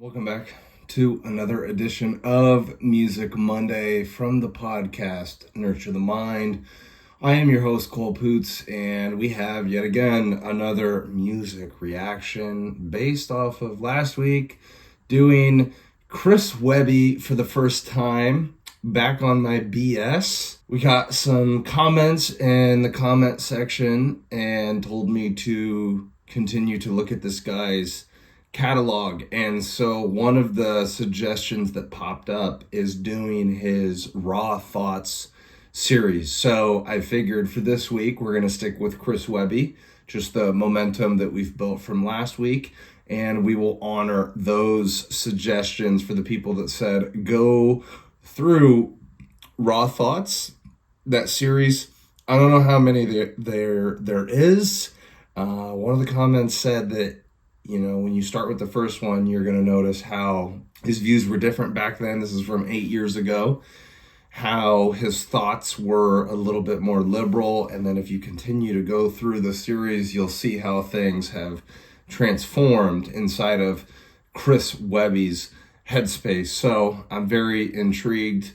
Welcome back to another edition of Music Monday from the podcast Nurture the Mind. I am your host, Cole Poots, and we have yet again another music reaction based off of last week, doing Chris Webby for the first time, back on my BS. We got some comments in the comment section and told me to continue to look at this guy's catalog, and so one of the suggestions that popped up is doing his Raw Thoughts series. So I figured for this week we're going to stick with Chris Webby, just the momentum that we've built from last week, and we will honor those suggestions for the people that said go through Raw Thoughts, that series. I don't know how many there is. One of the comments said that, you know, when you start with the first one, you're going to notice how his views were different back then. This is from 8 years ago. How his thoughts were a little bit more liberal. And then if you continue to go through the series, you'll see how things have transformed inside of Chris Webby's headspace. So I'm very intrigued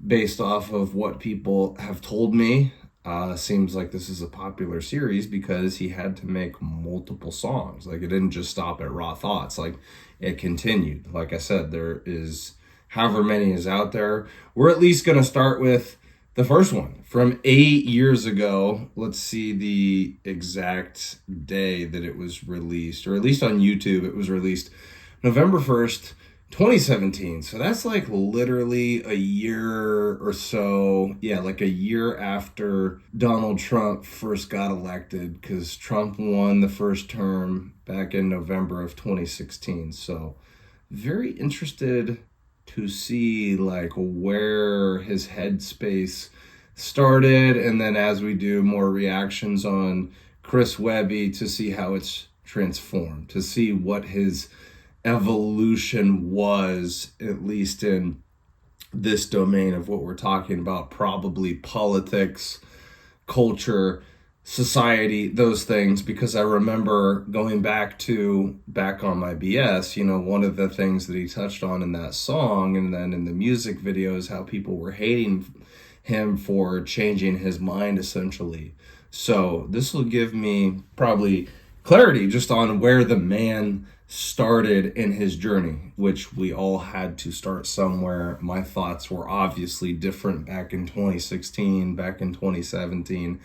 based off of what people have told me. Seems like this is a popular series because he had to make multiple songs. Like, it didn't just stop at Raw Thoughts. Like, it continued. Like I said, there is however many is out there. We're at least going to start with the first one from 8 years ago. Let's see the exact day that it was released, or at least on YouTube, it was released November 1st, 2017. So that's like literally a year or so. Yeah, like a year after Donald Trump first got elected, because Trump won the first term back in November of 2016. So very interested to see like where his headspace started, and then as we do more reactions on Chris Webby, to see how it's transformed, to see what his evolution was, at least in this domain of what we're talking about, probably politics, culture, society, those things. Because I remember going back on my BS, you know, one of the things that he touched on in that song and then in the music videos, how people were hating him for changing his mind, essentially. So this will give me probably clarity just on where the man started in his journey, which we all had to start somewhere. My thoughts were obviously different back in 2016, back in 2017.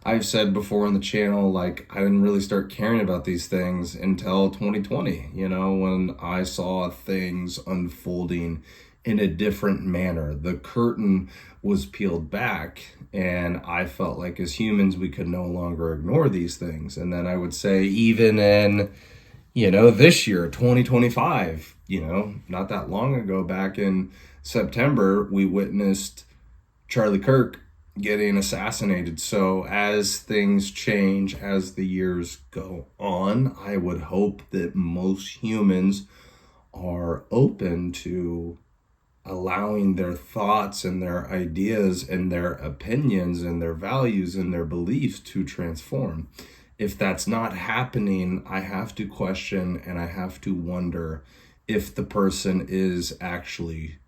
I've said before on the channel, like, I didn't really start caring about these things until 2020, you know, when I saw things unfolding in a different manner. The curtain was peeled back, and I felt like as humans, we could no longer ignore these things. And then I would say, even in, you know, this year, 2025, you know, not that long ago, back in September, we witnessed Charlie Kirk getting assassinated. So as things change, as the years go on, I would hope that most humans are open to allowing their thoughts and their ideas and their opinions and their values and their beliefs to transform. If that's not happening, I have to question and I have to wonder if the person is actually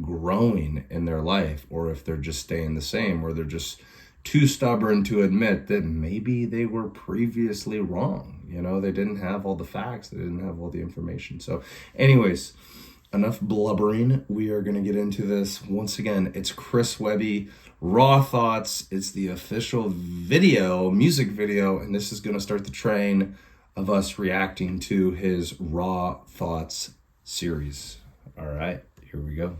growing in their life, or if they're just staying the same, or they're just too stubborn to admit that maybe they were previously wrong. You know, they didn't have all the facts, they didn't have all the information. So anyways, enough blubbering. We are going to get into this. Once again, it's Chris Webby, Raw Thoughts. It's the official video, music video, and this is going to start the train of us reacting to his Raw Thoughts series. All right, here we go.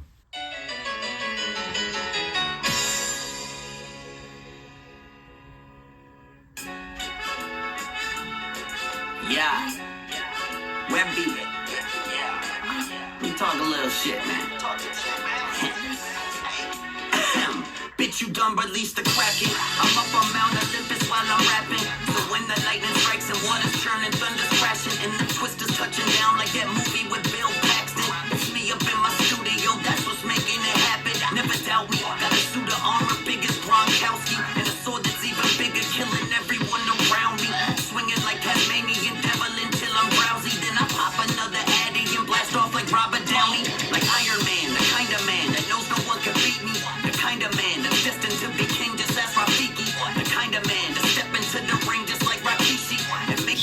Yeah, Webby. We talk a little shit, man. Bitch, you done released the Kraken. I'm up on Mount Olympus while I'm rapping. So when the lightning strikes and water's churning, thunder's crashing, and the twisters touching down like that movie with Bill Paxton. It's me up in my studio, that's what's making it happen. Never doubt me. Got a suit of armor, big as Gronkowski, and a sword that's even bigger, killing everyone around me. Swinging like Tasmanian devil until I'm drowsy. Then I pop another Addy and blast off like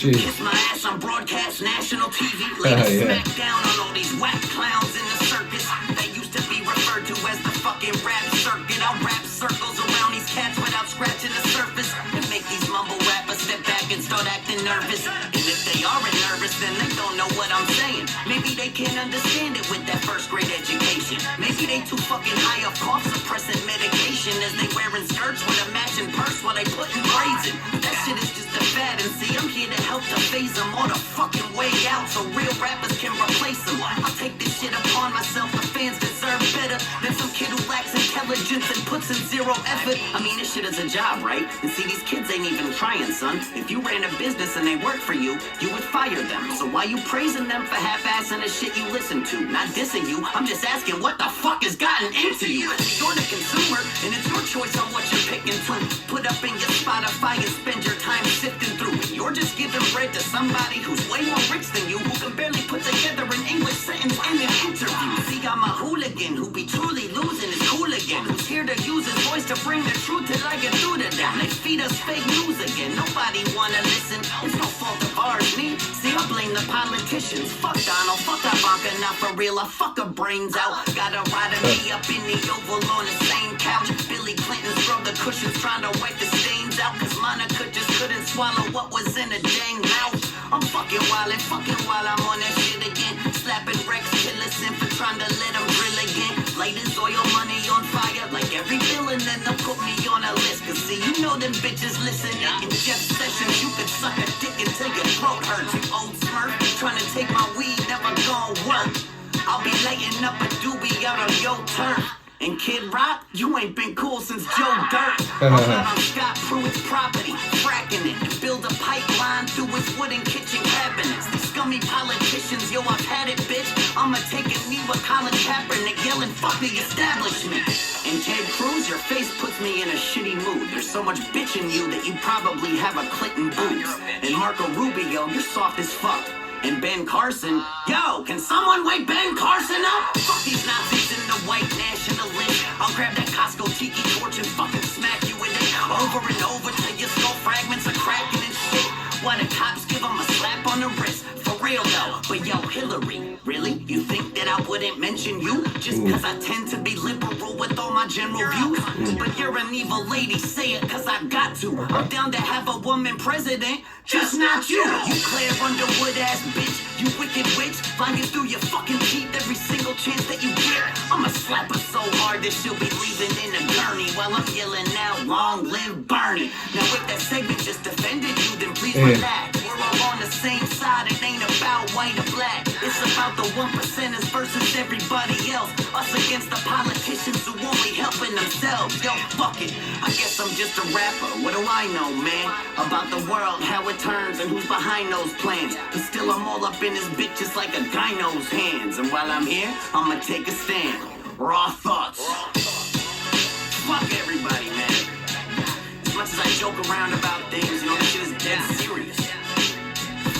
Jeez. Kiss my ass on broadcast national TV. Lay the smack down on all these whack clowns in the circus. That used to be referred to as the fucking rap circuit. I'll rap circles around these cats without scratching the surface. And make these mumble rappers step back and start acting nervous. And if they aren't nervous, then they don't know what I'm saying. Maybe they can't understand it with that first grade education. Maybe they too fucking high off cough suppressant medication as they wearing skirts with a matching purse while they putting braids in. That shit is just a fad, and see, I'm here to help to phase them all the fucking way out so real rappers can replace them. I'll take this shit upon myself. The fans deserve better than some kid who lacks intelligence and puts in zero effort. I mean, this shit is a job, right? And see, these kids ain't even trying, son. If you ran a business and they worked for you, you would fire them. So why you praising them for half-assing the shit you listen to? Not dissing you, I'm just asking what the fuck has gotten into you? You're the consumer, and it's your choice on what you're picking to put up in your Spotify and spend your time sifting through it. You're just giving bread to somebody who's way more rich than you, who can barely put together an English sentence in an interview. See, I'm a hooligan who be truly losing his cool again, who's here to use his voice to bring the truth till I get through to them. They feed us fake news again. Nobody wanna listen. It's no fault of ours, me. See, I blame the politicians. Fuck Donald, fuck Ivanka, not for real. I fuck her brains out. Gotta ride me up in the Oval on the same couch. Billy Clinton scrubbed the cushions trying to wipe the stains out, cause Monica just couldn't swallow what was in a dang mouth. I'm fucking while I'm on that shit again. Slapping Rex Tillerson for trying to let him drill again. Light his oil money on fire like every villain, then they'll put me on a list. Cause see, you know them bitches listening. In Jeff Sessions, you could suck a dick until your throat hurts. You old smurf, trying to take my weed, never gon' work. I'll be lighting up a doobie out on your turf. And Kid Rock, you ain't been cool since Joe Dirt. I'm out on Scott Pruitt's property, fracking it, to build a pipeline through his wooden kitchen cabinets. These scummy politicians, yo, I've had it, bitch. I'ma take a knee with Colin Kaepernick yelling, fuck the establishment. And Ted Cruz, your face puts me in a shitty mood. There's so much bitch in you that you probably have a Clinton boots. And Marco Rubio, you're soft as fuck. And Ben Carson, yo, can someone wake Ben Carson up? Fuck these Nazis and the white nationalists. I'll grab that Costco tiki torch and fucking smack you with it over and over till your skull fragments are cracking and shit. Why the cops give them a slap on the wrist? For real though, but yo, Hillary, really? You think that I wouldn't mention you? Just cause I tend to be liberal with all my general views? But you're an evil lady, say it cause I got to. I'm down to have a woman president, just not you. You Claire Underwood ass bitch, you wicked witch, lying through your fucking teeth every single chance that you get. I'ma slap her so hard that she'll be leaving in a gurney while I'm yelling out, long live Bernie. Now if that segment just offended you, then please relax. We're all on the same side, it ain't about white or black. It's about the 1%ers versus everybody else. Us against the politicians who only helping themselves. Yo, fuck it, I guess I'm just a rapper. What do I know, man? About the world, how it turns, and who's behind those plans. But still I'm all up in this bitch just like a gyno's hands. And while I'm here, I'ma take a stand. Raw thoughts. Fuck everybody, man. As much as I joke around about things, you know, this shit is dead serious.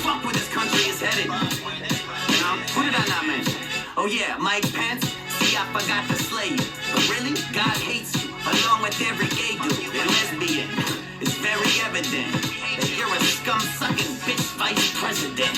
Fuck where this country is headed. You know, who did I not mention? Oh yeah, Mike Pence. See, I forgot to slay you. But really, God hates you, along with every gay dude and lesbian. It's very evident that you're a scum-sucking bitch vice president.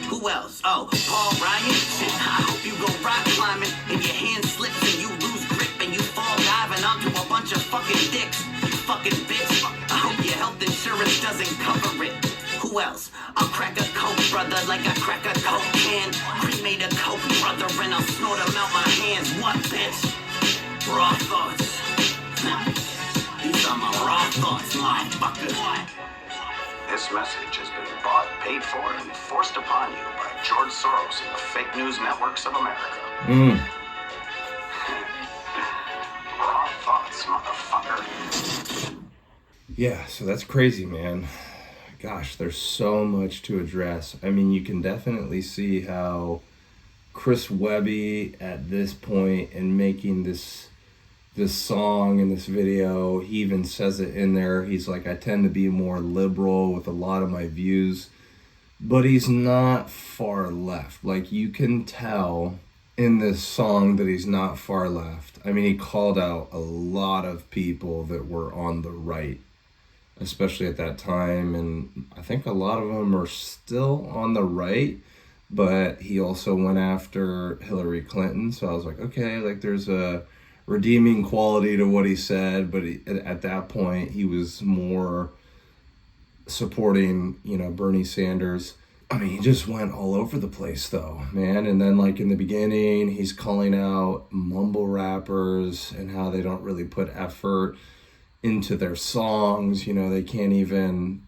Who else? Oh, Paul Ryan? Shit, I hope you go rock climbing and your hand slips and you lose grip and you fall diving onto a bunch of fucking dicks. You fucking bitch. I hope your health insurance doesn't cover it. Who else? I'll crack a coke, brother, like I crack a coke can. Cremate a coke, brother, and I'll snort them out my hands. What, bitch? Raw thoughts. These are my raw thoughts, motherfucker. This message has been bought, paid for, and forced upon you by George Soros and the fake news networks of America. Raw thoughts, motherfucker. Yeah, so that's crazy, man. Gosh, there's so much to address. I mean, you can definitely see how Chris Webby at this point in making this song and this video, he even says it in there. He's like, I tend to be more liberal with a lot of my views, but he's not far left. Like, you can tell in this song that he's not far left. I mean, he called out a lot of people that were on the right. especially at that time. And I think a lot of them are still on the right, but he also went after Hillary Clinton. So I was like, okay, like there's a redeeming quality to what he said. But at that point, he was more supporting, Bernie Sanders. I mean, he just went all over the place though, man. And then like in the beginning, he's calling out mumble rappers and how they don't really put effort into their songs. They can't even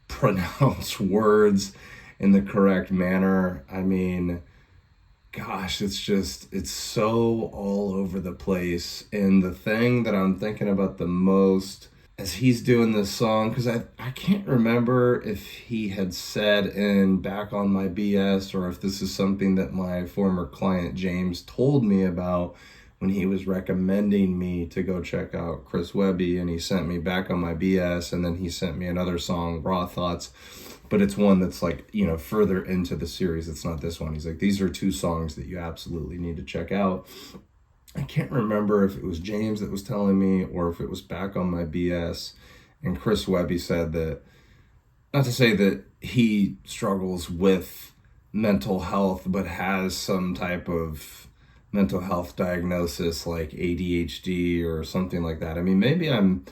pronounce words in the correct manner. I mean, gosh, it's so all over the place. And the thing that I'm thinking about the most as he's doing this song, because I can't remember if he had said in Back on My BS or if this is something that my former client James told me about when he was recommending me to go check out Chris Webby, and he sent me Back on My BS, and then he sent me another song, Raw Thoughts, but it's one that's like, further into the series. It's not this one. He's like, these are 2 songs that you absolutely need to check out. I can't remember if it was James that was telling me or if it was Back on My BS. And Chris Webby said that, not to say that he struggles with mental health, but has some type of mental health diagnosis like ADHD or something like that. I mean, maybe I'm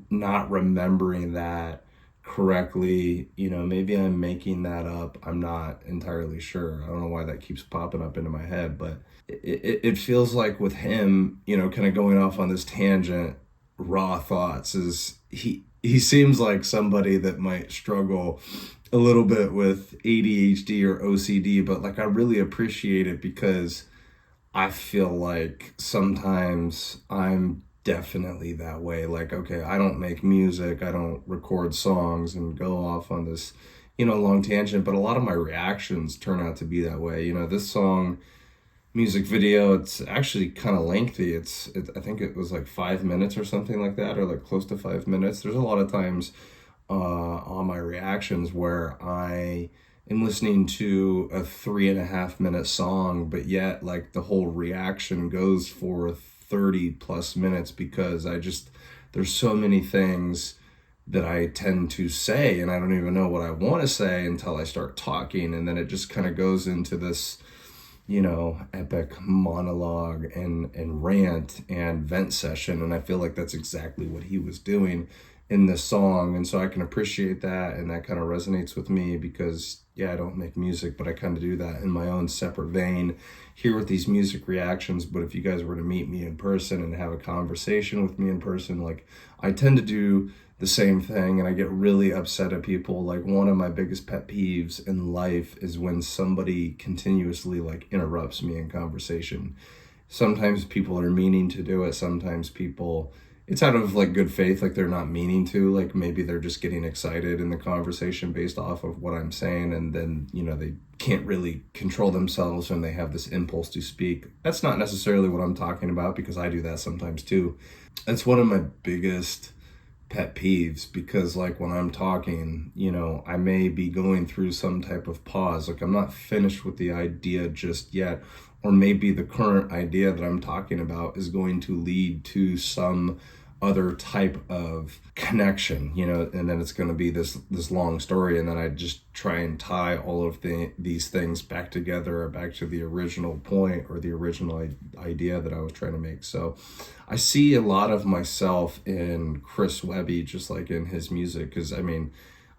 not remembering that correctly. Maybe I'm making that up. I'm not entirely sure. I don't know why that keeps popping up into my head, but it feels like with him, kind of going off on this tangent, Raw Thoughts is he seems like somebody that might struggle a little bit with ADHD or OCD, but like I really appreciate it because I feel like sometimes I'm definitely that way. Like, okay, I don't make music, I don't record songs and go off on this, long tangent, but a lot of my reactions turn out to be that way. This song, music video, it's actually kind of lengthy. I think it was like 5 minutes or something like that, or like close to 5 minutes. There's a lot of times on my reactions where I am listening to a 3.5 minute song, but yet like the whole reaction goes for 30 plus minutes because there's so many things that I tend to say and I don't even know what I want to say until I start talking, and then it just kind of goes into this epic monologue and rant and vent session. And I feel like that's exactly what he was doing in this song. And so I can appreciate that. And that kind of resonates with me because, I don't make music, but I kind of do that in my own separate vein here with these music reactions. But if you guys were to meet me in person and have a conversation with me in person, like I tend to do the same thing, and I get really upset at people. Like one of my biggest pet peeves in life is when somebody continuously like interrupts me in conversation. Sometimes people are meaning to do it. Sometimes people, it's out of like good faith, like they're not meaning to, like maybe they're just getting excited in the conversation based off of what I'm saying, and then they can't really control themselves and they have this impulse to speak. That's not necessarily what I'm talking about because I do that sometimes too. That's one of my biggest pet peeves because like when I'm talking, I may be going through some type of pause, like I'm not finished with the idea just yet, or maybe the current idea that I'm talking about is going to lead to some other type of connection, and then it's going to be this long story, and then I just try and tie all of these things back together or back to the original point or the original idea that I was trying to make. So I see a lot of myself in Chris Webby, just like in his music, because I mean,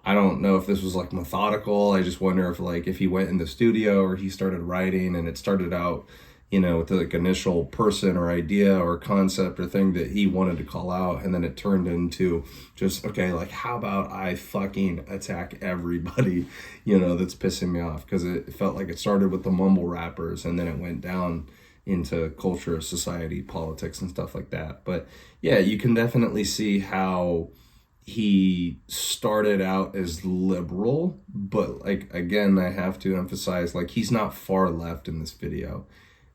I don't know if this was like methodical. I just wonder if he went in the studio or he started writing and it started out with the like initial person or idea or concept or thing that he wanted to call out, and then it turned into just, okay, like how about I fucking attack everybody, that's pissing me off, because it felt like it started with the mumble rappers and then it went down into culture, society, politics, and stuff like that. But yeah, you can definitely see how he started out as liberal, but like, again, I have to emphasize, like, he's not far left in this video.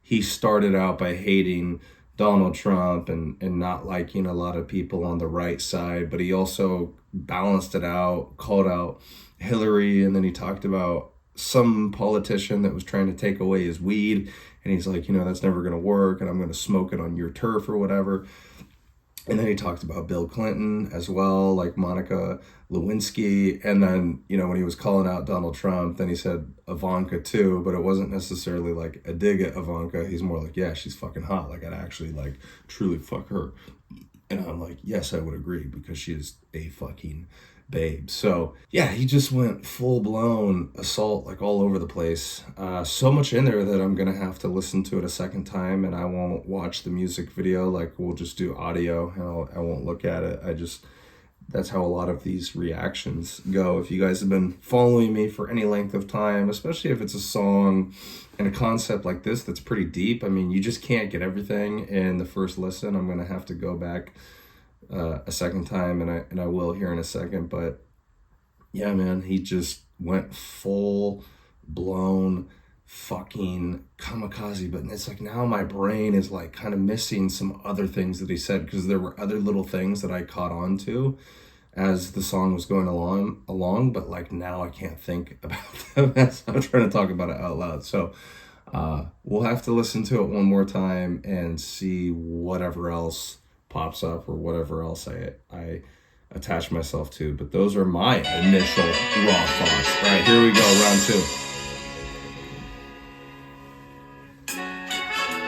He started out by hating Donald Trump and not liking a lot of people on the right side, but he also balanced it out, called out Hillary, and then he talked about some politician that was trying to take away his weed, and he's like, that's never going to work, and I'm going to smoke it on your turf or whatever. And then he talked about Bill Clinton as well, like Monica Lewinsky. And then, you know, when he was calling out Donald Trump, then he said Ivanka too, but it wasn't necessarily like a dig at Ivanka. He's more like, yeah, she's fucking hot. Like, I'd actually like truly fuck her. And I'm like, yes, I would agree, because she is a fucking babe. So yeah, he just went full blown assault, like all over the place. So much in there that I'm gonna have to listen to it a second time, and I won't watch the music video. Like, we'll just do audio, and I won't look at it. That's how a lot of these reactions go. If you guys have been following me for any length of time, especially if it's a song and a concept like this that's pretty deep, I mean, you just can't get everything in the first listen. I'm gonna have to go back a second time, and I will here in a second. But yeah, man, he just went full blown fucking kamikaze. But it's like, now my brain is like kind of missing some other things that he said, because there were other little things that I caught on to as the song was going along, but like now I can't think about them as I'm trying to talk about it out loud. So we'll have to listen to it one more time and see whatever else pops up or whatever else I attach myself to. But those are my initial raw thoughts. All right, here we go, round two.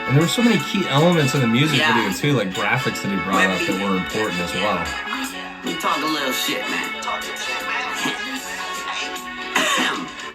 And there were so many key elements in the music video too, like graphics that he brought up that were important as well. We talk a little shit, man.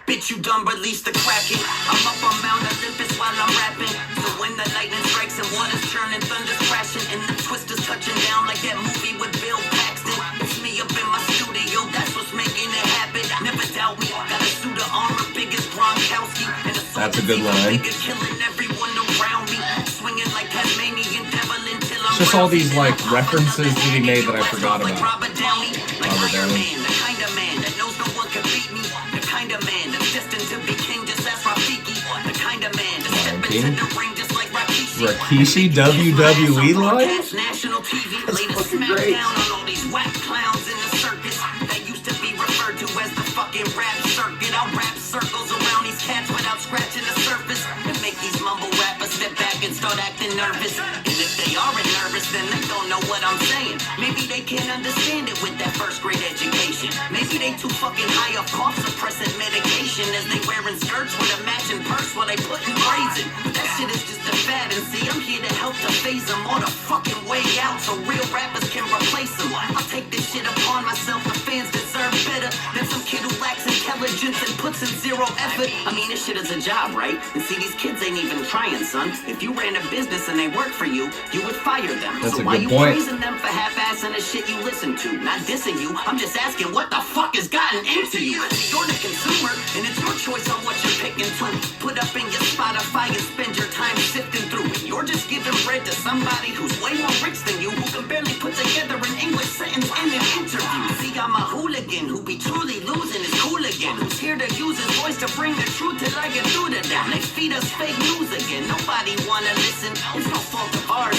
Bitch, you done release the Kraken. I'm up on Mount Olympus while I'm rapping. So when the lightning strikes and water's churning, thunder's crashing, and the twisters touching down like that movie with Bill Paxton. It's me up in my studio, that's what's making it happen. Never doubt me, got a suit of armor, big as Gronkowski. That's a good line. Killing everyone around me, swinging like Tasmanian devil until I'm just all these like references that he made that I forgot about. Robert Downey, the kind of man that knows no one can beat me, the kind of man that's destined to be king, just ask Rafiki, the kind of man that's step into the ring just like Rikishi WWE line? National TV laid a smack down on all these whack clowns in the circus that used to be referred to as the fucking rap circuit. I'll rap circles around these cats without scratching the surface and make these mumble rappers step back and start acting nervous. And if they aren't nervous, then they don't know what I'm saying. Maybe they can't understand it with that first grade education. Maybe they too fucking high off cough suppressant medication as they wearing skirts with a matching purse while they putting braids in. But that shit is just a fad, and see, I'm here to help to phase them all the fucking way out so real rappers can replace them. I'll take this shit upon myself. The fans deserve better than some kid who lacks intelligence and puts in zero effort. I mean, this shit is a job, right? And see, these kids ain't even trying, son. If you ran a business and they worked for you, you would fire them. That's so a why good you point. praising them for half-assing the shit you listen to? Not dissing you, I'm just asking what the fuck has gotten into you? You're the consumer, and it's your choice on what you're picking to put up in your Spotify and spend your time sifting through. You're just giving bread to somebody who's way more rich than you, who can barely put together an English sentence in an interview. See, I'm a hooligan who be truly losing his cool again, who's here to use his voice to bring the truth till I get through to them. They feed us fake news again. Nobody wanna listen. It's no fault of ours.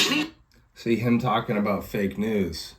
See, him talking about fake news,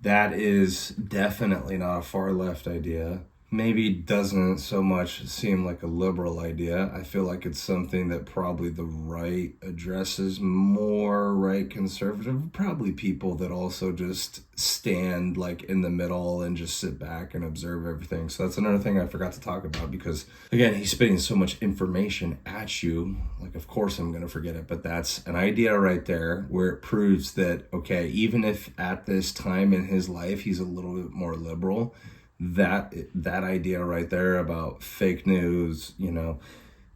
that is definitely not a far left idea. Maybe doesn't so much seem like a liberal idea. I feel like it's something that probably the right addresses more, right conservative, probably people that also just stand like in the middle and just sit back and observe everything. So that's another thing I forgot to talk about, because again, he's spitting so much information at you. Like, of course I'm going to forget it, but that's an idea right there where it proves that, okay, even if at this time in his life, he's a little bit more liberal, that idea right there about fake news, you know,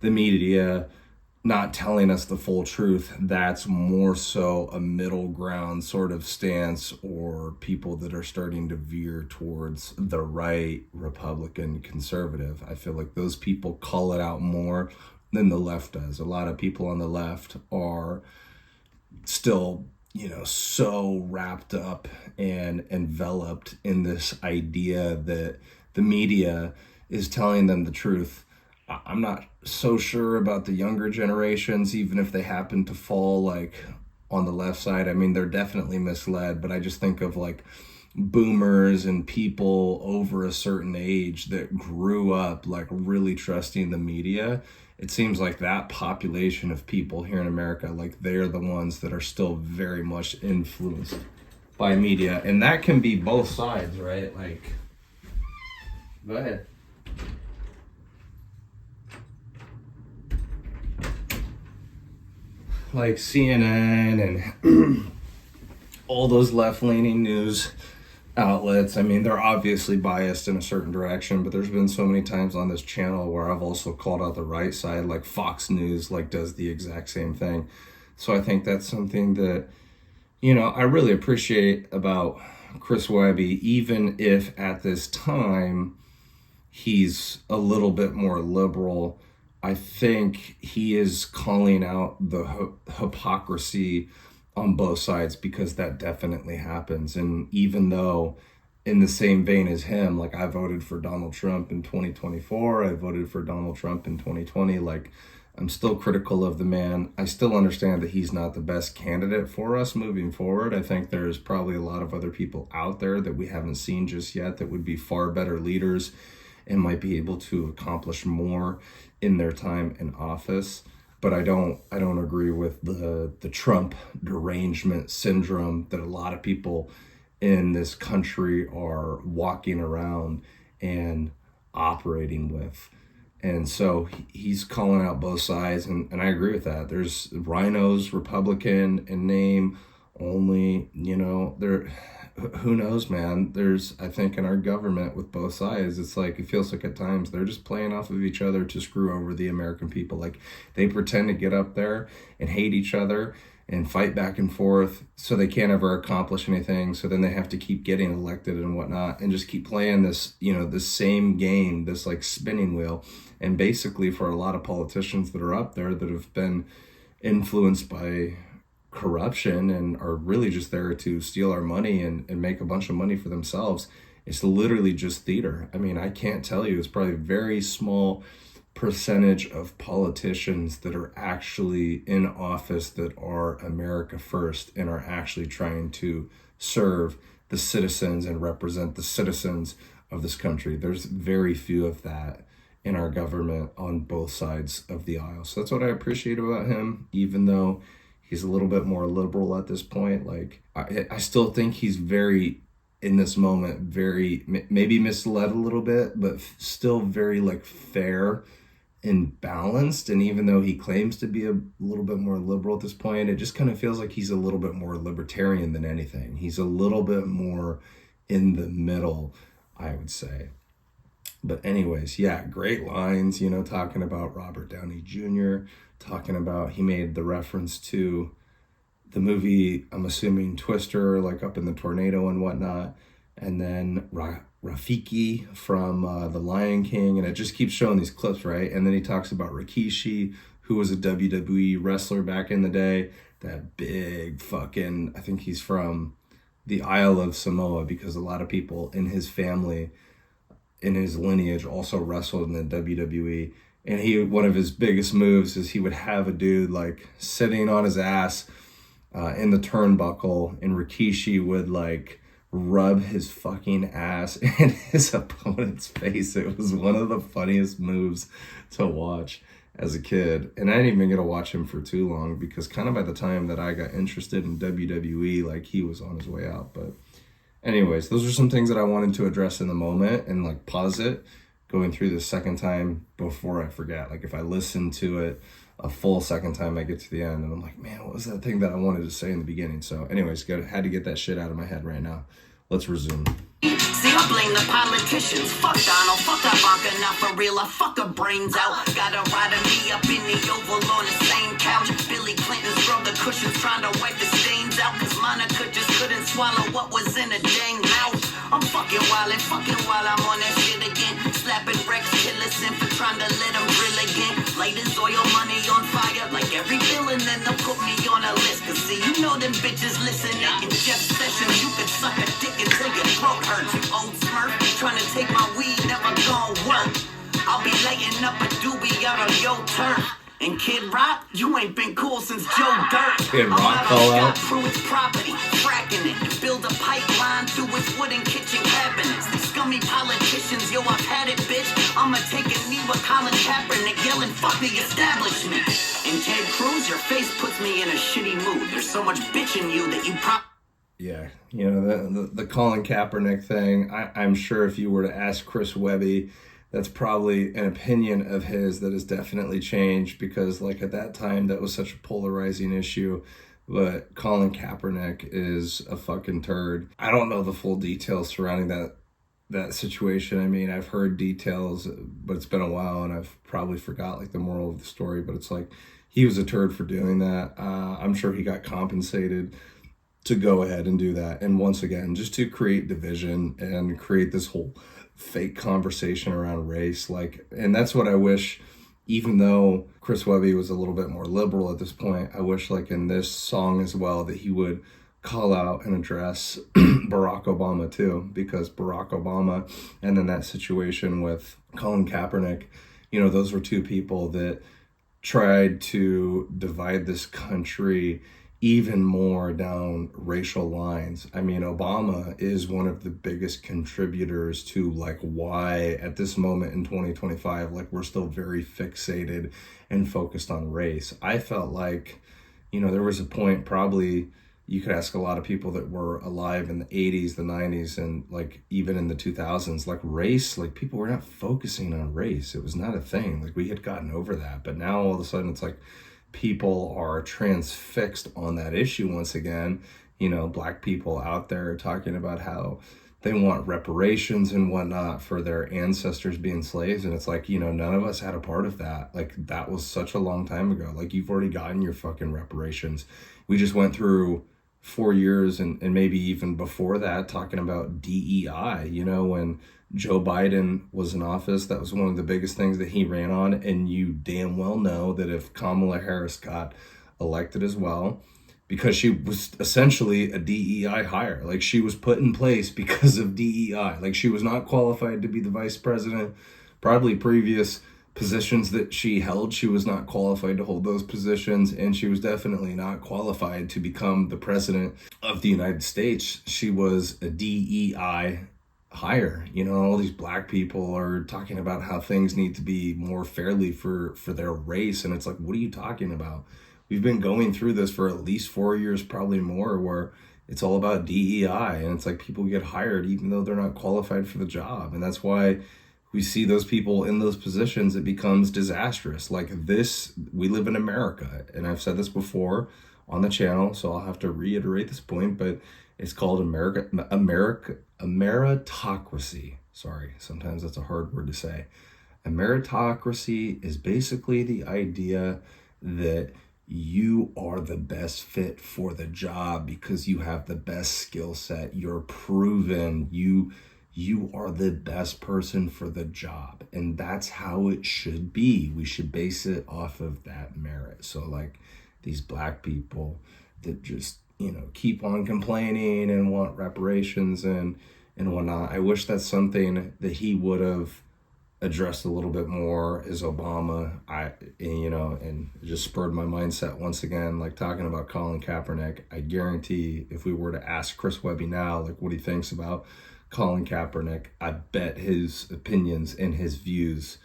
the media not telling us the full truth, that's more so a middle ground sort of stance, or people that are starting to veer towards the right, Republican, conservative. I feel like those people call it out more than the left does. A lot of people on the left are still, you know, so wrapped up and enveloped in this idea that the media is telling them the truth. I'm not so sure about the younger generations, even if they happen to fall like on the left side. I mean, they're definitely misled, but I just think of like boomers and people over a certain age that grew up like really trusting the media. It seems like that population of people here in America, like they're the ones that are still very much influenced by media, and that can be both sides, right? Like, go ahead. Like CNN and all those left-leaning news outlets. I mean, they're obviously biased in a certain direction, but there's been so many times on this channel where I've also called out the right side, like Fox News, like does the exact same thing. So I think that's something that, you know, I really appreciate about Chris Webby, even if at this time he's a little bit more liberal. I think he is calling out the hypocrisy on both sides, because that definitely happens. And even though in the same vein as him, like I voted for Donald Trump in 2024, I voted for Donald Trump in 2020, like I'm still critical of the man. I still understand that he's not the best candidate for us moving forward. I think there's probably a lot of other people out there that we haven't seen just yet that would be far better leaders and might be able to accomplish more in their time in office. But I don't agree with the Trump derangement syndrome that a lot of people in this country are walking around and operating with. And so he's calling out both sides, and I agree with that. There's rhinos, Republican in name only, you know, there, who knows, man. There's, I think in our government with both sides, it's like, it feels like at times they're just playing off of each other to screw over the American people. Like they pretend to get up there and hate each other and fight back and forth so they can't ever accomplish anything. So then they have to keep getting elected and whatnot and just keep playing this, you know, this same game, this like spinning wheel. And basically for a lot of politicians that are up there that have been influenced by corruption and are really just there to steal our money and make a bunch of money for themselves, it's literally just theater. I mean, I can't tell you, it's probably a very small percentage of politicians that are actually in office that are America first and are actually trying to serve the citizens and represent the citizens of this country. There's very few of that in our government on both sides of the aisle. So that's what I appreciate about him, even though he's a little bit more liberal at this point. Like I still think he's very, in this moment, very maybe misled a little bit, but still very like fair and balanced. And even though he claims to be a little bit more liberal at this point, it just kind of feels like he's a little bit more libertarian than anything. He's a little bit more in the middle, I would say. But anyways, yeah, great lines, you know, talking about Robert Downey Jr., talking about, he made the reference to the movie, I'm assuming Twister, like up in the tornado and whatnot. And then Rafiki from The Lion King, and it just keeps showing these clips, right? And then he talks about Rikishi, who was a WWE wrestler back in the day, that big fucking, I think he's from the Isle of Samoa, because a lot of people in his family, in his lineage, also wrestled in the WWE. And one of his biggest moves is he would have a dude like sitting on his ass in the turnbuckle, and Rikishi would like rub his fucking ass in his opponent's face. It was one of the funniest moves to watch as a kid. And I didn't even get to watch him for too long, because kind of by the time that I got interested in WWE, like he was on his way out. But anyways, those are some things that I wanted to address in the moment and like pause it going through the second time before I forget. Like if I listen to it a full second time, I get to the end and I'm like, man, what was that thing that I wanted to say in the beginning? So anyways, had to get that shit out of my head right now. Let's resume. See, I blame the politicians. Fuck Donald, fuck Ivanka, not for real. I fuck her brains out. Got her riding me up in the Oval on the same couch. Billy Clinton scrubbed the cushions trying to wipe the stains out, cause Monica just couldn't swallow what was in a dang mouth. I'm fucking while I'm on that shit again. Slapping Rex Tillerson for trying to let him drill again. Light his oil money on fire like every villain, then they'll put me on a list. Cause see, you know them bitches listening. In Jeff Sessions, you could suck a dick until your throat hurts. You old smurf, trying to take my weed, never gon' work. I'll be lighting up a doobie out on your turf. And Kid Rock, you ain't been cool since Joe Dirt. Kid Rock call out. Through its property, fracking it, build a pipeline through its wooden kitchen cabinets. These scummy politicians, yo, I've had it, bitch. I'ma take a knee with Colin Kaepernick yelling, fuck the establishment. And Ted Cruz, your face puts me in a shitty mood. There's so much bitch in you that you Yeah, the Colin Kaepernick thing, I'm sure if you were to ask Chris Webby, that's probably an opinion of his that has definitely changed, because like at that time that was such a polarizing issue. But Colin Kaepernick is a fucking turd. I don't know the full details surrounding that situation. I mean, I've heard details, but it's been a while and I've probably forgot like the moral of the story. But it's like he was a turd for doing that. I'm sure he got compensated to go ahead and do that. And once again, just to create division and create this whole fake conversation around race. Like, and that's what I wish, even though Chris Webby was a little bit more liberal at this point, I wish like in this song as well that he would call out and address Barack Obama too, because Barack Obama and then that situation with Colin Kaepernick, those were two people that tried to divide this country even more down racial lines. I mean, Obama is one of the biggest contributors to like why at this moment in 2025, like we're still very fixated and focused on race. I felt like, there was a point, probably you could ask a lot of people that were alive in the 80s, the 90s, and like even in the 2000s, like race, like people were not focusing on race. It was not a thing. Like we had gotten over that. But now all of a sudden it's like people are transfixed on that issue once again. Black people out there talking about how they want reparations and whatnot for their ancestors being slaves. And it's like, none of us had a part of that. Like that was such a long time ago. Like you've already gotten your fucking reparations. We just went through 4 years and maybe even before that talking about DEI, when Joe Biden was in office, that was one of the biggest things that he ran on. And you damn well know that if Kamala Harris got elected as well, because she was essentially a DEI hire, like she was put in place because of DEI, like she was not qualified to be the vice president. Probably previous positions that she held, she was not qualified to hold those positions, and she was definitely not qualified to become the president of the United States. She was a DEI hire. All these black people are talking about how things need to be more fairly for their race, and it's like, what are you talking about? We've been going through this for at least 4 years, probably more, where it's all about DEI, and it's like people get hired even though they're not qualified for the job. And that's why we see those people in those positions, it becomes disastrous. Like this, we live in America, and I've said this before on the channel, so I'll have to reiterate this point, but it's called a meritocracy. Sorry, sometimes that's a hard word to say. A meritocracy is basically the idea that you are the best fit for the job because you have the best skill set. You're proven. You are the best person for the job. And that's how it should be. We should base it off of that merit. So like these black people that just, keep on complaining and want reparations and whatnot. I wish that's something that he would have addressed a little bit more as Obama. And it just spurred my mindset once again, like talking about Colin Kaepernick. I guarantee if we were to ask Chris Webby now, like what he thinks about Colin Kaepernick, I bet his opinions and his views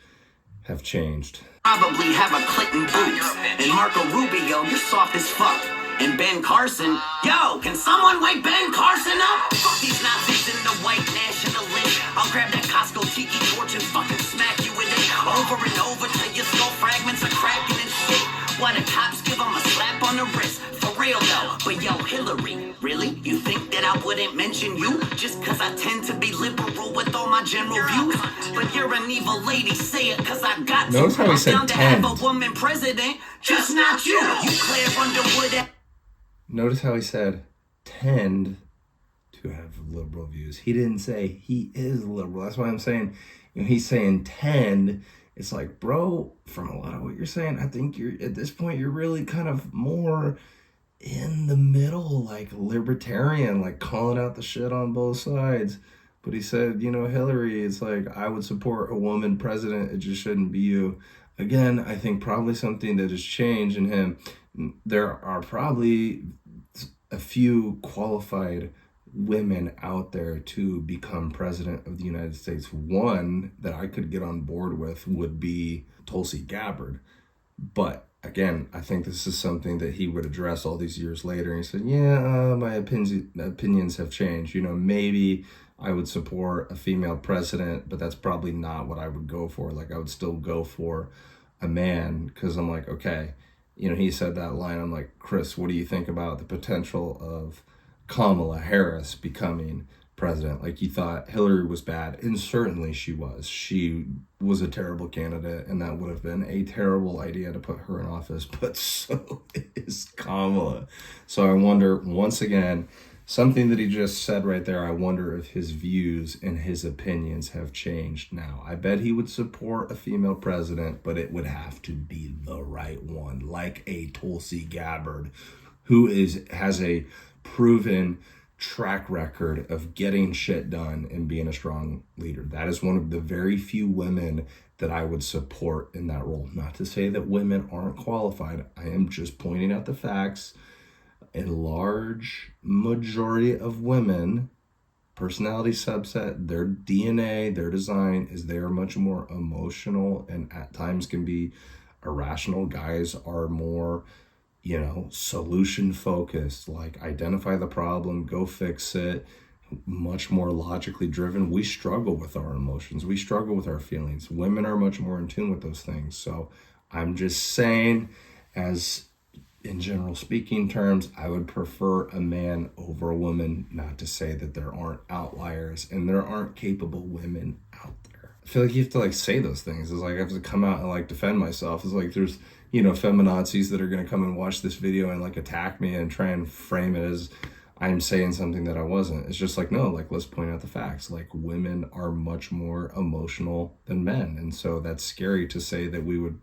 have changed. Probably have a Clinton Boots. And Marco Rubio, you're soft as fuck. And Ben Carson, yo, can someone wake Ben Carson up? Fuck these Nazis in the white nationalists. I'll grab that Costco tiki torch and fucking smack you with it over and over till your skull fragments are cracking and shit. Why the cops give them a slap on the wrist? For real though, but yo, Hillary, really? You think that I wouldn't mention you? Just cause I tend to be liberal with all my general views? But you're an evil lady, say it cause I got to. Notice how he said I'm down to have a woman president, just not you. You Claire Underwood. Notice how he said tend to have liberal views. He didn't say he is liberal. That's why I'm saying, he's saying tend. It's like, bro, from a lot of what you're saying, I think you're at this point, you're really kind of more in the middle, like libertarian, like calling out the shit on both sides. But he said, Hillary, it's like, I would support a woman president. It just shouldn't be you. Again, I think probably something that has changed in him. There are probably a few qualified women out there to become president of the United States. One that I could get on board with would be Tulsi Gabbard. But again, I think this is something that he would address all these years later. And he said, yeah, my opinions have changed. Maybe I would support a female president, but that's probably not what I would go for. Like, I would still go for a man, because I'm like, okay, he said that line. I'm like, Chris, what do you think about the potential of Kamala Harris becoming president? Like, you thought Hillary was bad, and certainly she was. She was a terrible candidate, and that would have been a terrible idea to put her in office, but so is Kamala. So I wonder, once again, something that he just said right there, I wonder if his views and his opinions have changed now. I bet he would support a female president, but it would have to be the right one, like a Tulsi Gabbard, who has a proven track record of getting shit done and being a strong leader. That is one of the very few women that I would support in that role. Not to say that women aren't qualified. I am just pointing out the facts. A large majority of women, personality subset, their DNA, their design is they are much more emotional and at times can be irrational. Guys are more solution focused, like identify the problem, go fix it, much more logically driven. We struggle with our emotions. We struggle with our feelings. Women are much more in tune with those things. So I'm just saying, as in general speaking terms, I would prefer a man over a woman. Not to say that there aren't outliers and there aren't capable women out there. I feel like you have to say those things. It's like I have to come out and defend myself. It's like there's feminazis that are going to come and watch this video and attack me and try and frame it as I'm saying something that I wasn't. It's just no, let's point out the facts. Women are much more emotional than men. And so that's scary to say that we would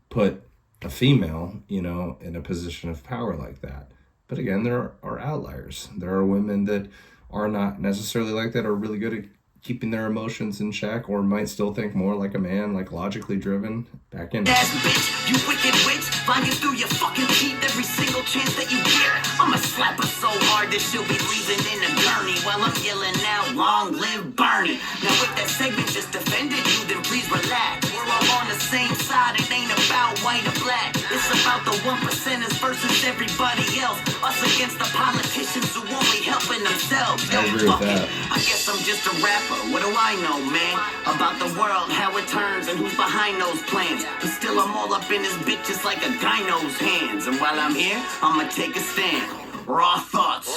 put a female, in a position of power like that. But again, there are outliers. There are women that are not necessarily like that, are really good at keeping their emotions in check, or might still think more like a man, logically driven. Back in. Ass bitch, you wicked witch, flying through your fucking teeth every single chance that you get. I'ma slap her so hard that she'll be breathing in a gurney while I'm yelling out, long live Bernie. Now if that segment just offended you, then please relax. We're all on the same side, it ain't about white or black. It's about the 1%ers versus everybody else. Us against the politicians who only helping themselves. I agree with that. I guess I'm just a rapper. What do I know, man? About the world, how it turns, and who's behind those plans. But still, I'm all up in this bitch just like a gyno's hands. And while I'm here, I'ma take a stand. Raw thoughts.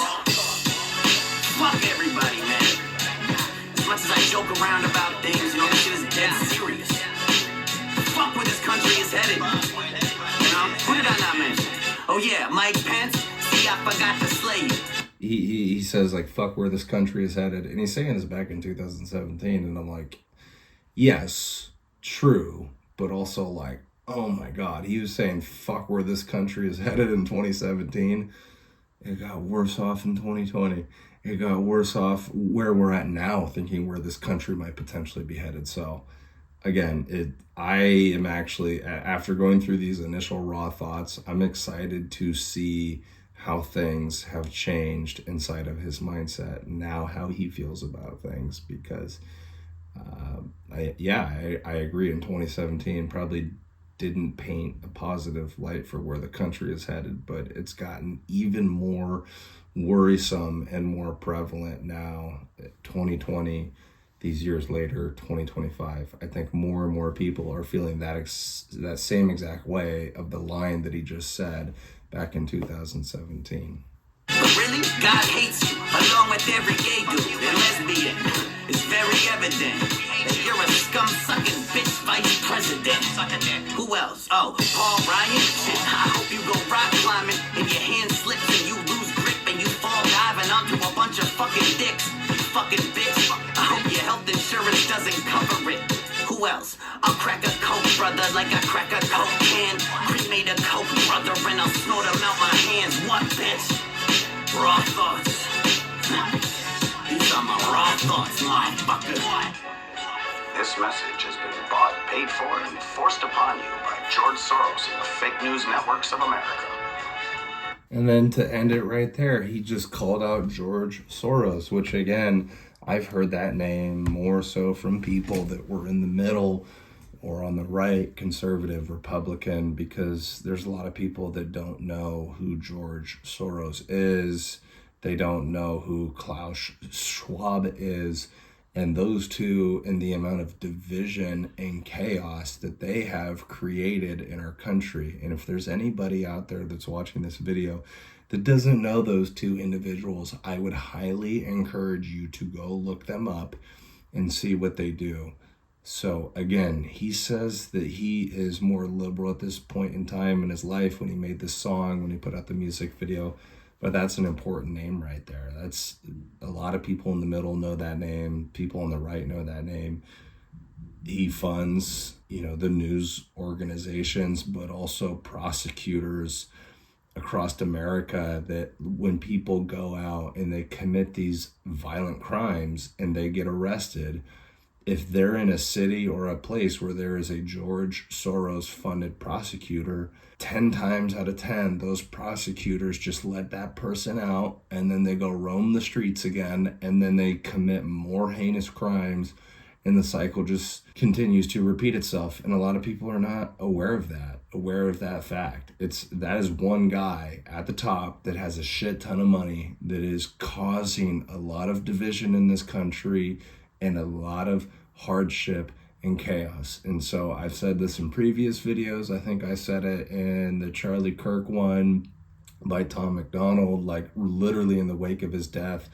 Fuck everybody, man. As much as I joke around about things, this shit is dead serious. Fuck where this country is headed. Who did I not mention? Oh yeah, Mike Pence. See, I forgot to slay you. He says fuck where this country is headed, and he's saying this back in 2017, and I'm like, yes, true, but also oh my god, he was saying fuck where this country is headed in 2017. It got worse off in 2020. It got worse off where we're at now, thinking where this country might potentially be headed. So again, I am actually, after going through these initial raw thoughts, I'm excited to see how things have changed inside of his mindset, now how he feels about things, because I agree, in 2017 probably didn't paint a positive light for where the country is headed, but it's gotten even more worrisome and more prevalent now, 2020, these years later, 2025. I think more and more people are feeling that same exact way of the line that he just said back in 2017. But really, God hates you, along with every gay dude and lesbian. It's very evident that you're a scum-sucking bitch vice president. Who else? Oh, Paul Ryan? Shit, I hope you go rock climbing and your hand slips and you lose grip and you fall diving onto a bunch of fucking dicks. You fucking bitch. I hope your health insurance doesn't cover it. Who else? I'll crack a coke, brother, like I crack a coke can. Cremate a coke, brother, and I'll snort them out my hands. What, bitch? Raw thoughts. These are my raw thoughts, motherfucker. This message has been bought, paid for, and forced upon you by George Soros and the fake news networks of America. And then to end it right there, he just called out George Soros, which again, I've heard that name more so from people that were in the middle or on the right, conservative, Republican, because there's a lot of people that don't know who George Soros is. They don't know who Klaus Schwab is. And those two, and the amount of division and chaos that they have created in our country. And if there's anybody out there that's watching this video that doesn't know those two individuals, I would highly encourage you to go look them up and see what they do. So again, he says that he is more liberal at this point in time in his life when he made this song, when he put out the music video. But that's an important name right there. That's a lot of people in the middle know that name. People on the right know that name. He funds, the news organizations, but also prosecutors across America, that when people go out and they commit these violent crimes and they get arrested, if they're in a city or a place where there is a George Soros funded prosecutor, 10 times out of 10, those prosecutors just let that person out, and then they go roam the streets again, and then they commit more heinous crimes, and the cycle just continues to repeat itself. And a lot of people are not aware of that fact. That is one guy at the top that has a shit ton of money that is causing a lot of division in this country and a lot of hardship and chaos. And so I've said this in previous videos. I think I said it in the Charlie Kirk one by Tom McDonald, like literally in the wake of his death.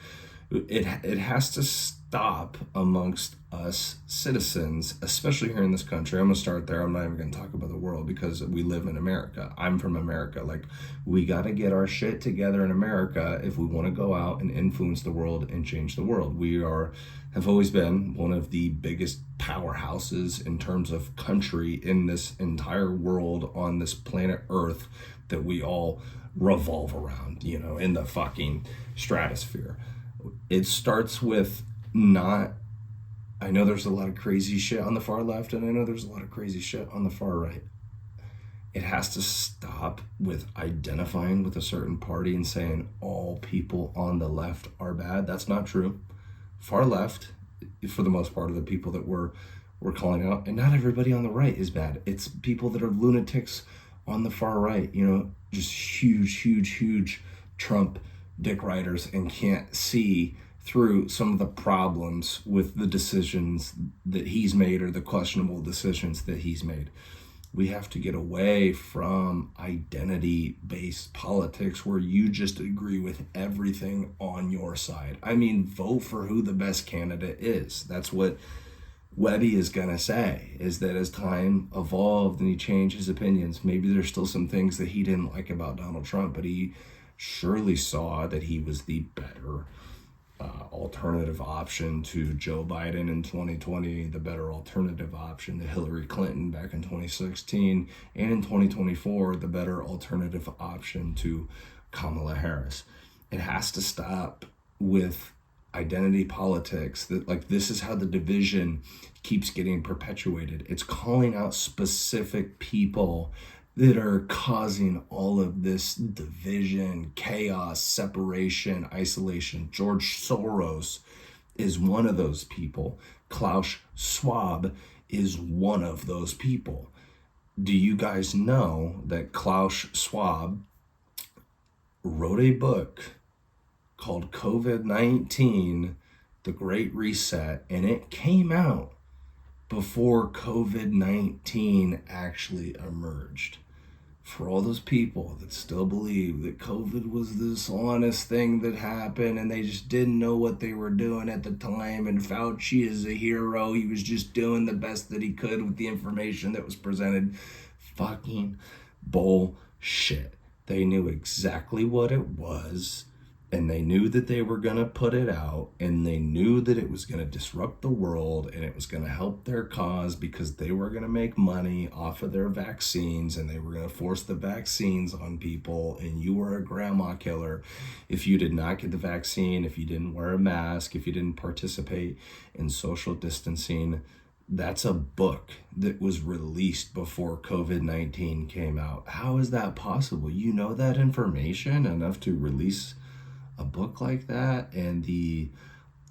It has to stop amongst us citizens, especially here in this country. I'm gonna start there. I'm not even gonna talk about the world because we live in America. I'm from America. Like, we gotta get our shit together in America if we wanna go out and influence the world and change the world. We have always been one of the biggest powerhouses in terms of country in this entire world, on this planet Earth that we all revolve around, in the fucking stratosphere. It starts with I know there's a lot of crazy shit on the far left, and I know there's a lot of crazy shit on the far right. It has to stop with identifying with a certain party and saying all people on the left are bad. That's not true. Far left, for the most part, of the people that we're calling out, and not everybody on the right is bad. It's people that are lunatics on the far right, just huge Trump dick riders, and can't see through some of the problems with the decisions that he's made, or the questionable decisions that he's made. We have to get away from identity-based politics where you just agree with everything on your side. I mean, vote for who the best candidate is. That's what Webby is gonna say, is that as time evolved and he changed his opinions, maybe there's still some things that he didn't like about Donald Trump, but he surely saw that he was the better alternative option to Joe Biden in 2020, the better alternative option to Hillary Clinton back in 2016, and in 2024, the better alternative option to Kamala Harris. It has to stop with identity politics. That, this is how the division keeps getting perpetuated. It's calling out specific people that are causing all of this division, chaos, separation, isolation. George Soros is one of those people. Klaus Schwab is one of those people. Do you guys know that Klaus Schwab wrote a book called COVID-19, The Great Reset, and it came out before COVID-19 actually emerged? For all those people that still believe that COVID was this honest thing that happened and they just didn't know what they were doing at the time, and Fauci is a hero, he was just doing the best that he could with the information that was presented. Fucking bullshit. They knew exactly what it was, and they knew that they were going to put it out, and they knew that it was going to disrupt the world, and it was going to help their cause because they were going to make money off of their vaccines, and they were going to force the vaccines on people, and you were a grandma killer if you did not get the vaccine, if you didn't wear a mask, if you didn't participate in social distancing. That's a book that was released before COVID-19 came out. How is that possible? You know that information enough to release a book like that? And the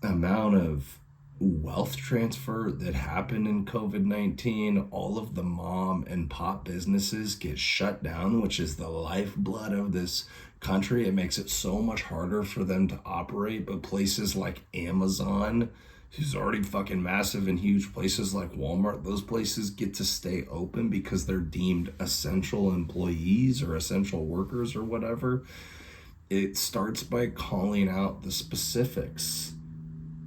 amount of wealth transfer that happened in COVID-19, all of the mom and pop businesses get shut down, which is the lifeblood of this country. It makes it so much harder for them to operate. But places like Amazon, who's already fucking massive, and huge places like Walmart, those places get to stay open because they're deemed essential employees or essential workers or whatever. It starts by calling out the specifics.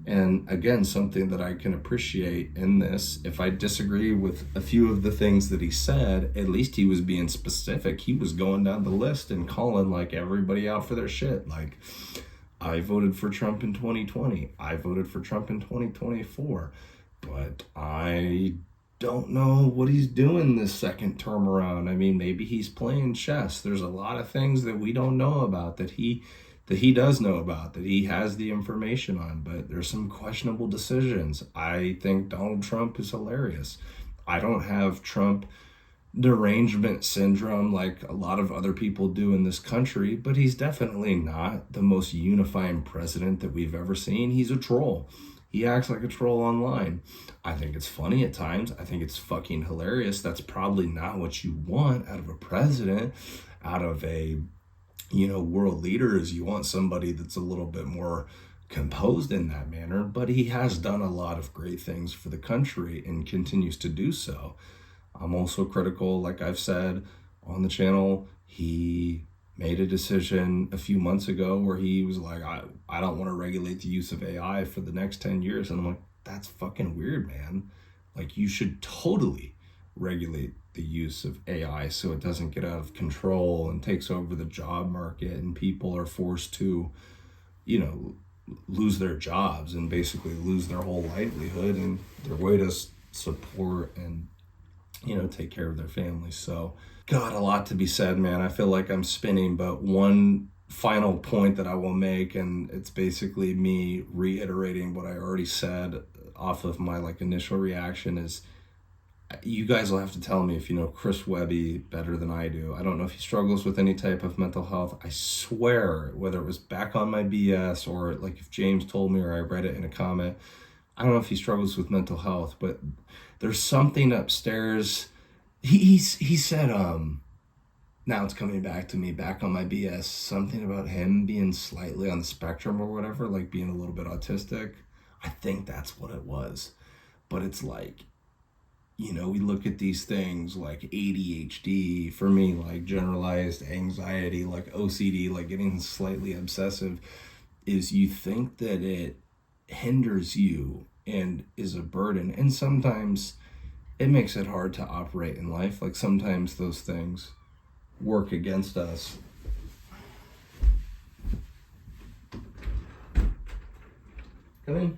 And again, something that I can appreciate in this, if I disagree with a few of the things that he said, at least he was being specific. He was going down the list and calling like everybody out for their shit. Like, I voted for Trump in 2020. I voted for Trump in 2024. But I don't know what he's doing this second term around. I mean, maybe he's playing chess. There's a lot of things that we don't know about that he does know about, that he has the information on, but there's some questionable decisions. I think Donald Trump is hilarious. I don't have Trump derangement syndrome like a lot of other people do in this country, but he's definitely not the most unifying president that we've ever seen. He's a troll. He acts like a troll online. I think it's funny at times. I think it's fucking hilarious. That's probably not what you want out of a president, out of a world leaders. You want somebody that's a little bit more composed in that manner, but he has done a lot of great things for the country and continues to do so. I'm also critical, like I've said on the channel, he made a decision a few months ago where he was like, I don't want to regulate the use of AI for the next 10 years. And I'm like, that's fucking weird, man. Like, you should totally regulate the use of AI so it doesn't get out of control and takes over the job market and people are forced to, lose their jobs and basically lose their whole livelihood and their way to support and, take care of their families. So, God, a lot to be said, man. I feel like I'm spinning, but one final point that I will make, and it's basically me reiterating what I already said off of my initial reaction, is you guys will have to tell me if you know Chris Webby better than I do. I don't know if he struggles with any type of mental health. I swear, whether it was back on my BS or if James told me or I read it in a comment, I don't know if he struggles with mental health, but there's something upstairs. He said, now it's coming back to me, back on my BS, something about him being slightly on the spectrum or whatever, being a little bit autistic. I think that's what it was. But it's we look at these things like ADHD, for me, generalized anxiety, OCD, getting slightly obsessive, is you think that it hinders you and is a burden. And sometimes it makes it hard to operate in life. Sometimes those things work against us. Come in.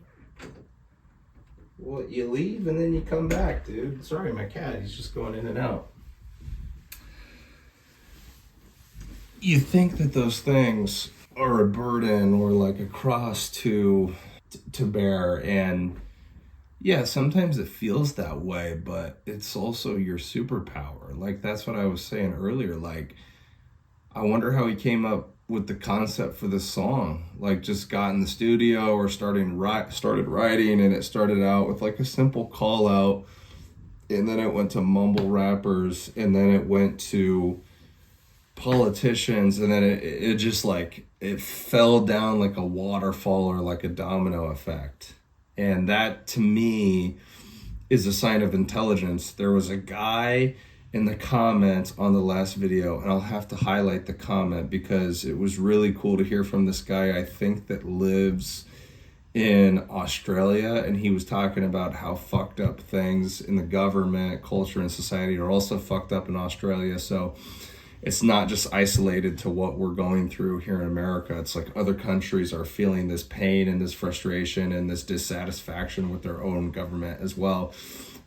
Well, you leave and then you come back, dude. Sorry, my cat, he's just going in and out. You think that those things are a burden or a cross to bear, and yeah, sometimes it feels that way, but it's also your superpower. That's what I was saying earlier. I wonder how he came up with the concept for this song. Just got in the studio or started writing, and it started out with a simple call out, and then it went to mumble rappers, and then it went to politicians, and then it just it fell down like a waterfall or like a domino effect. And that to me is a sign of intelligence. There was a guy in the comments on the last video, and I'll have to highlight the comment because it was really cool to hear from this guy, I think, that lives in Australia, and he was talking about how fucked up things in the government, culture, and society are also fucked up in Australia. So it's not just isolated to what we're going through here in America. It's other countries are feeling this pain and this frustration and this dissatisfaction with their own government as well.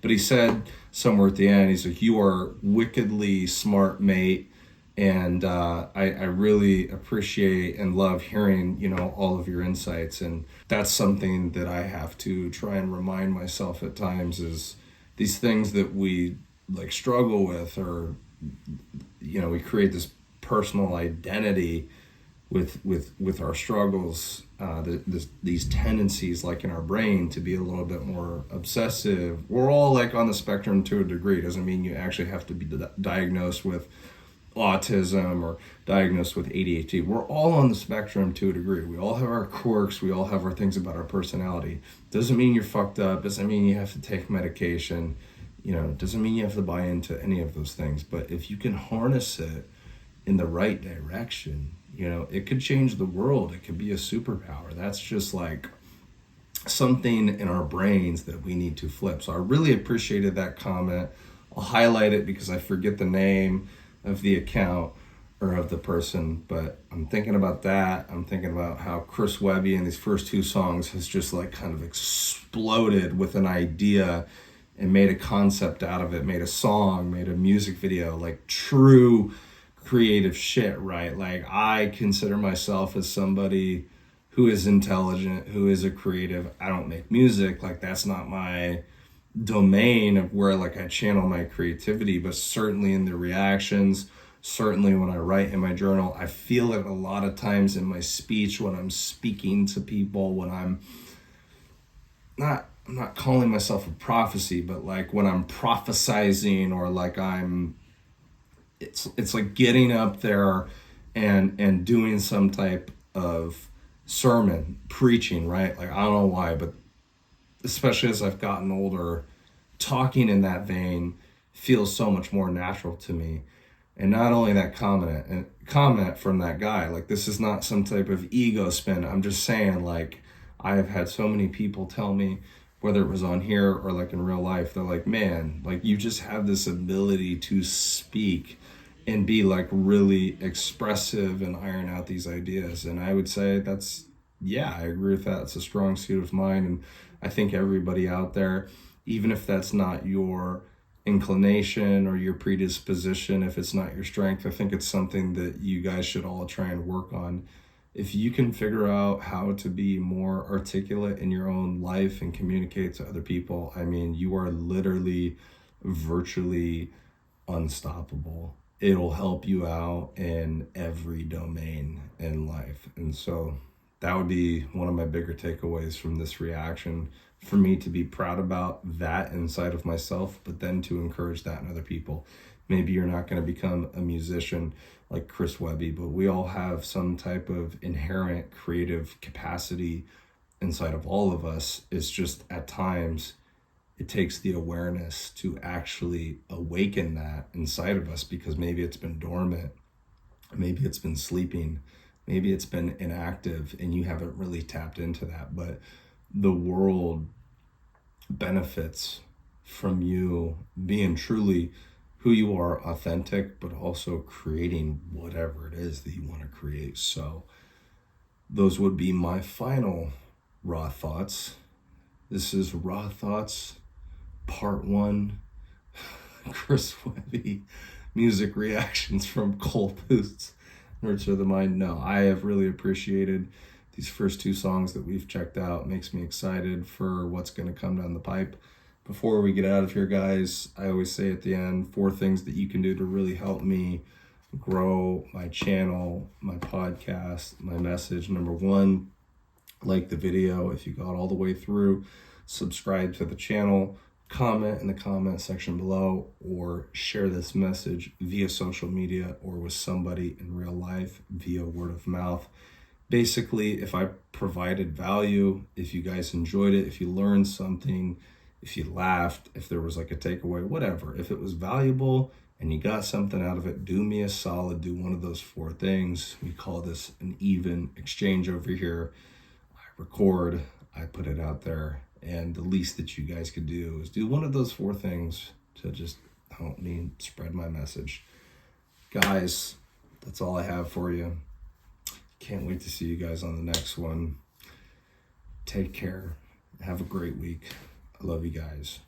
But he said somewhere at the end, he's like, you are wickedly smart, mate. And I really appreciate and love hearing, all of your insights. And that's something that I have to try and remind myself at times, is these things that we struggle with, or, we create this personal identity with our struggles, these tendencies like in our brain to be a little bit more obsessive. We're all like on the spectrum to a degree. Doesn't mean you actually have to be diagnosed with autism or diagnosed with ADHD. We're all on the spectrum to a degree. We all have our quirks. We all have our things about our personality. Doesn't mean you're fucked up. Doesn't mean you have to take medication. Doesn't mean you have to buy into any of those things. But if you can harness it in the right direction, it could change the world. It could be a superpower. That's just like something in our brains that we need to flip. So I really appreciated that comment. I'll highlight it because I forget the name of the account or of the person, but I'm thinking about that. I'm thinking about how Chris Webby in these first 2 songs has just like kind of exploded with an idea and made a concept out of it, made a song, made a music video, like true creative shit, right? Like I consider myself as somebody who is intelligent, who is a creative. I don't make music, like that's not my domain of where like I channel my creativity, but certainly in the reactions, certainly when I write in my journal, I feel it a lot of times in my speech when I'm speaking to people, when I'm not calling myself a prophecy, but like when I'm prophesizing or like it's like getting up there and doing some type of sermon, preaching, right? Like I don't know why, but especially as I've gotten older, talking in that vein feels so much more natural to me. And not only that comment from that guy, like this is not some type of ego spin. I'm just saying, like, I have had so many people tell me, whether it was on here or like in real life, they're like, man, like you just have this ability to speak and be like really expressive and iron out these ideas. And I would say I agree with that. It's a strong suit of mine. And I think everybody out there, even if that's not your inclination or your predisposition, if it's not your strength, I think it's something that you guys should all try and work on. If you can figure out how to be more articulate in your own life and communicate to other people, I mean, you are literally virtually unstoppable. It'll help you out in every domain in life. And so that would be one of my bigger takeaways from this reaction, for me to be proud about that inside of myself, but then to encourage that in other people. Maybe you're not going to become a musician like Chris Webby, but we all have some type of inherent creative capacity inside of all of us. It's just at times it takes the awareness to actually awaken that inside of us, because maybe it's been dormant, maybe it's been sleeping, maybe it's been inactive and you haven't really tapped into that. But the world benefits from you being truly who you are, authentic, but also creating whatever it is that you want to create. So those would be my final raw thoughts. This is Raw Thoughts Part 1, Chris Webby music reactions from Poots, Nurture the Mind. No, I have really appreciated these first 2 songs that we've checked out. Makes me excited for what's going to come down the pipe. Before we get out of here, guys, I always say at the end, 4 things that you can do to really help me grow my channel, my podcast, my message. Number 1, like the video if you got all the way through, subscribe to the channel, comment in the comment section below, or share this message via social media or with somebody in real life via word of mouth. Basically, if I provided value, if you guys enjoyed it, if you learned something, if you laughed, if there was like a takeaway, whatever, if it was valuable and you got something out of it, do me a solid, do one of those 4 things. We call this an even exchange over here. I record, I put it out there, and the least that you guys could do is do one of those 4 things to just help me spread my message. Guys, that's all I have for you. Can't wait to see you guys on the next one. Take care. Have a great week. I love you guys.